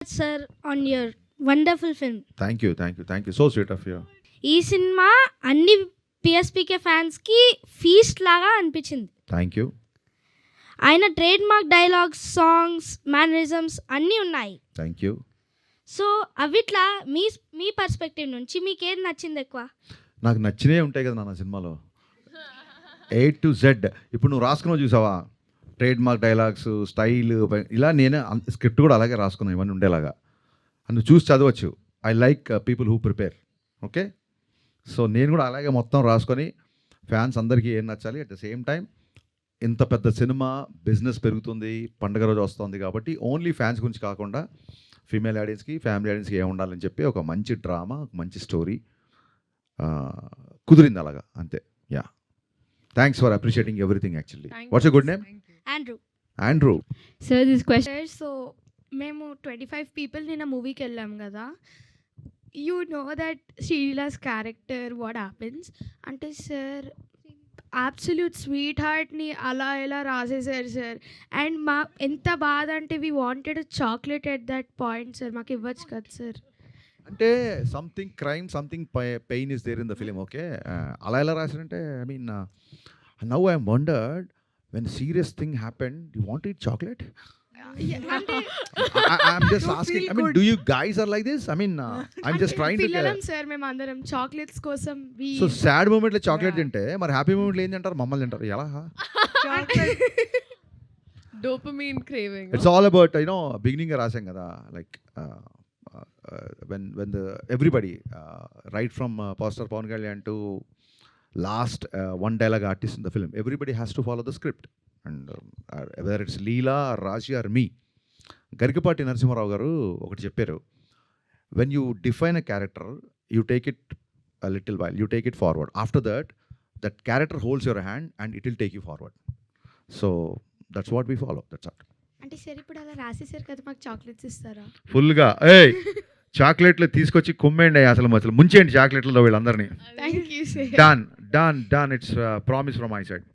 sir, on your wonderful film. Thank you. So sweet of you. ఈ సినిమా అన్ని PSPK ఫ్యాన్స్కి ఫీస్ట్ లాగా అనిపించింది. Thank you. ఆయన trademark dialogues, songs, mannerisms అన్నీ ఉన్నాయి. Thank you. సో అవిట్లా మీ మీ పర్స్పెక్టివ్ నుంచి మీకు ఏది నచ్చింది ఎక్కువ? నాకు నచ్చినవి ఉంటాయి కదా నా సినిమాలో, A to Z. ఇప్పుడు నువ్వు రాసుకున్నావు చూసావా, ట్రేడ్ మార్క్ డైలాగ్స్, స్టైల్, ఇలా నేనే స్క్రిప్ట్ కూడా అలాగే రాసుకున్నాను, ఇవన్నీ ఉండేలాగా. నువ్వు చూసి చదవచ్చు. I like people who prepare. Okay, so నేను కూడా అలాగే మొత్తం రాసుకొని ఫ్యాన్స్ అందరికీ ఏం నచ్చాలి, అట్ ద సేమ్ టైం ఇంత పెద్ద సినిమా, బిజినెస్ పెరుగుతుంది, పండుగ రోజు వస్తుంది కాబట్టి ఓన్లీ ఫ్యాన్స్ గురించి కాకుండా ఫీమేల్ ఆడియన్స్కి, ఫ్యామిలీ ఆడియన్స్కి ఏం ఉండాలని చెప్పి ఒక మంచి డ్రామా, ఒక మంచి స్టోరీ కుదిరింది అలాగా, అంతే. Yeah, thanks for appreciating everything. Actually what's your good name? Andrew. Sir this question. Sir, so మేము 25 పీపుల్ నిన్న మూవీకి వెళ్ళాం కదా. You know that Sreeleela's character what happens అంటే సార్, అబ్సల్యూట్ స్వీట్ హార్ట్ని అలా ఎలా రాసేసారు సార్. అండ్ మా ఎంత బాధ అంటే we wanted chocolate at that point sir. మాకు ఇవ్వచ్చు కదా సార్. అంటే something crime, something pain is there in the film. Okay, అలా ఎలా రాశారంటే, I mean now I'm wondered when serious thing happened, you want eat chocolate? అంటే I'm just asking. I mean, do you guys are like this? I mean, I'm just trying to. పిల్లలం sir మేము అందరం chocolates కోసం. So sad moment లో chocolate తింటే మరి happy moment లో ఏం తింటారు? మమ్మల్ని తింటారు ఎలా? Dopamine craving. It's all about, beginning రాసాం కదా, like when the everybody right from Pastor Pawan Kalyan to last one dialogue artist in the film, everybody has to follow the script. And whether it's Leela or Raji or me, Garikapati Narasimha Rao గారు ఒకటి చెప్పారు, when you define a character, you take it a little while, you take it forward. After that, that character holds your hand and it will take you forward. So that's what we follow. That's all. అంటే sir ఇప్పుడు అలా రాసేసారు కదా, మాకు chocolates ఇస్తారా? ఫుల్గా చాక్లెట్లు తీసుకొచ్చి కుమ్మేయండి, అసలు ముంచేయండి చాక్లెట్లతో వీళ్ళందరినీ. Thank you sir. Done. It's promise from my side.